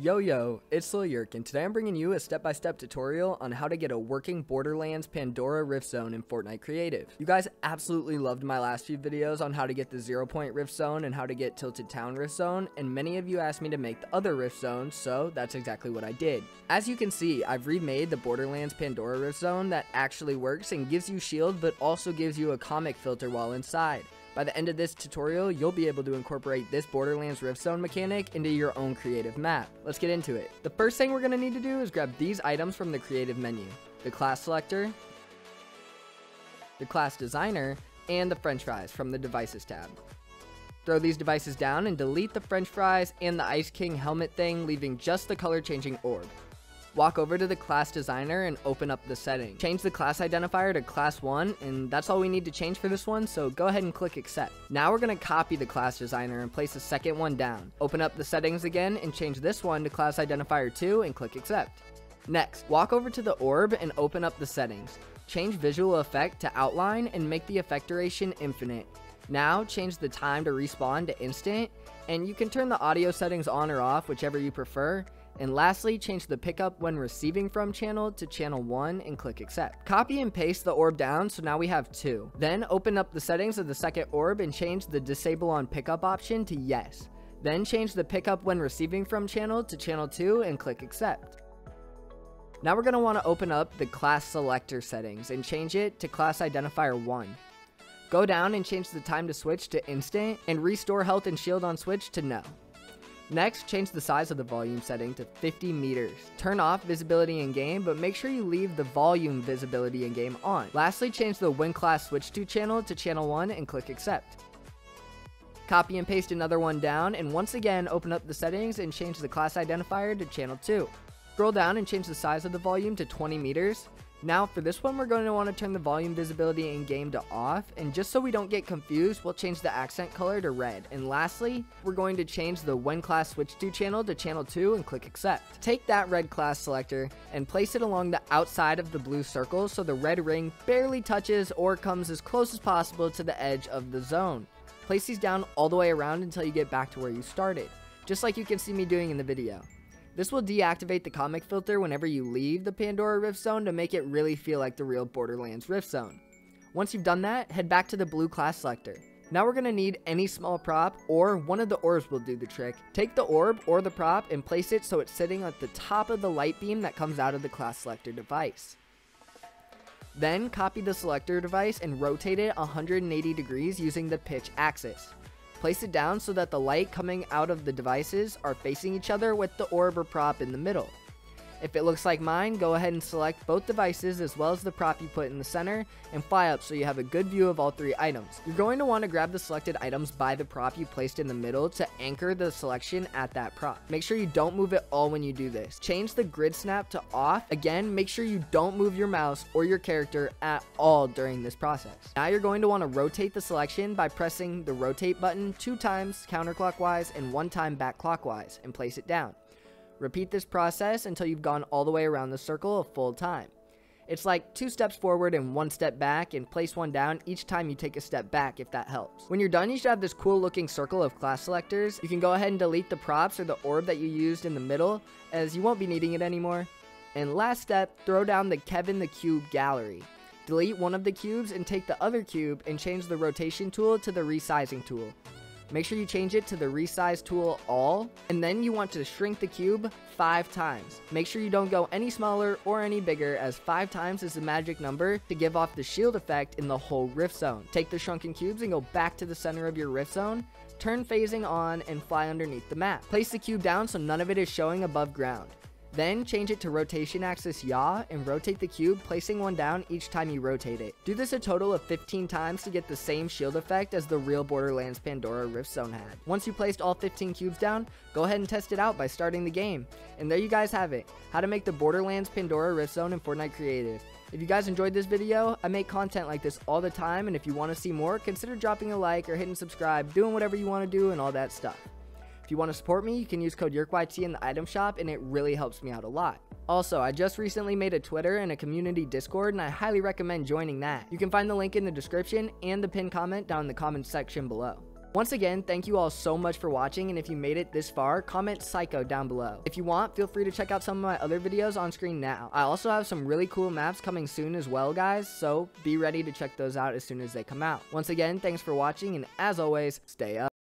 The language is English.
Yo, it's YerkYT, and today I'm bringing you a step-by-step tutorial on how to get a working Borderlands Pandora Rift Zone in Fortnite Creative. You guys absolutely loved my last few videos on how to get the 0-point Rift Zone and how to get Tilted Town Rift Zone, and many of you asked me to make the other Rift Zones, so that's exactly what I did. As you can see, I've remade the Borderlands Pandora Rift Zone that actually works and gives you shield, but also gives you a comic filter while inside. By the end of this tutorial, you'll be able to incorporate this Borderlands Rift Zone mechanic into your own creative map. Let's get into it. The first thing we're going to need to do is grab these items from the creative menu: the class selector, the class designer, and the french fries from the devices tab. Throw these devices down and delete the french fries and the Ice King helmet thing, leaving just the color changing orb. Walk over to the class designer and open up the settings. Change the class identifier to class 1, and that's all we need to change for this one, so go ahead and click accept. Now we're going to copy the class designer and place the second one down. Open up the settings again and change this one to class identifier 2 and click accept. Next, walk over to the orb and open up the settings. Change visual effect to outline and make the effect duration infinite. Now change the time to respawn to instant, and you can turn the audio settings on or off, whichever you prefer. And lastly, change the pickup when receiving from channel to channel 1 and click accept. Copy and paste the orb down, so now we have 2. Then open up the settings of the second orb and change the disable on pickup option to yes. Then change the pickup when receiving from channel to channel 2 and click accept. Now we're going to want to open up the class selector settings and change it to class identifier 1. Go down and change the time to switch to instant and restore health and shield on switch to no. Next, change the size of the volume setting to 50 meters. Turn off visibility in game, but make sure you leave the volume visibility in game on. Lastly, change the when class switch to channel 1 and click accept. Copy and paste another one down, and once again open up the settings and change the class identifier to channel 2. Scroll down and change the size of the volume to 20 meters. Now for this one, we're going to want to turn the volume visibility in game to off, and just so we don't get confused, we'll change the accent color to red. And lastly, we're going to change the when class switch to channel 2 and click accept. Take that red class selector and place it along the outside of the blue circle so the red ring barely touches or comes as close as possible to the edge of the zone. Place these down all the way around until you get back to where you started, just like you can see me doing in the video. This will deactivate the comic filter whenever you leave the Pandora Rift Zone to make it really feel like the real Borderlands Rift Zone. Once you've done that, head back to the blue class selector. Now we're going to need any small prop, or one of the orbs will do the trick. Take the orb or the prop and place it so it's sitting at the top of the light beam that comes out of the class selector device. Then copy the selector device and rotate it 180 degrees using the pitch axis. Place it down so that the light coming out of the devices are facing each other with the orb or prop in the middle. If it looks like mine, go ahead and select both devices as well as the prop you put in the center and fly up so you have a good view of all three items. You're going to want to grab the selected items by the prop you placed in the middle to anchor the selection at that prop. Make sure you don't move it all when you do this. Change the grid snap to off. Again, make sure you don't move your mouse or your character at all during this process. Now you're going to want to rotate the selection by pressing the rotate button 2 times counterclockwise and 1 time back clockwise and place it down. Repeat this process until you've gone all the way around the circle a full time. It's like 2 steps forward and 1 step back, and place 1 down each time you take a step back if that helps. When you're done, you should have this cool looking circle of class selectors. You can go ahead and delete the props or the orb that you used in the middle, as you won't be needing it anymore. And last step, throw down the Kevin the Cube gallery. Delete one of the cubes and take the other cube and change the rotation tool to the resizing tool. Make sure you change it to the resize tool all, and then you want to shrink the cube 5 times. Make sure you don't go any smaller or any bigger, as 5 times is the magic number to give off the shield effect in the whole rift zone. Take the shrunken cubes and go back to the center of your rift zone, turn phasing on, and fly underneath the map. Place the cube down so none of it is showing above ground. Then change it to rotation axis yaw and rotate the cube, placing 1 down each time you rotate it. Do this a total of 15 times to get the same shield effect as the real Borderlands Pandora Rift Zone had. Once you placed all 15 cubes down, go ahead and test it out by starting the game. And there you guys have it, how to make the Borderlands Pandora Rift Zone in Fortnite Creative. If you guys enjoyed this video, I make content like this all the time, and if you want to see more, consider dropping a like or hitting subscribe, doing whatever you want to do and all that stuff. If you want to support me, you can use code YerkYT in the item shop, and it really helps me out a lot. Also, I just recently made a Twitter and a community Discord, and I highly recommend joining that. You can find the link in the description and the pinned comment down in the comments section below. Once again, thank you all so much for watching, and if you made it this far, comment psycho down below. If you want, feel free to check out some of my other videos on screen now. I also have some really cool maps coming soon as well, guys, so be ready to check those out as soon as they come out. Once again, thanks for watching, and as always, stay up.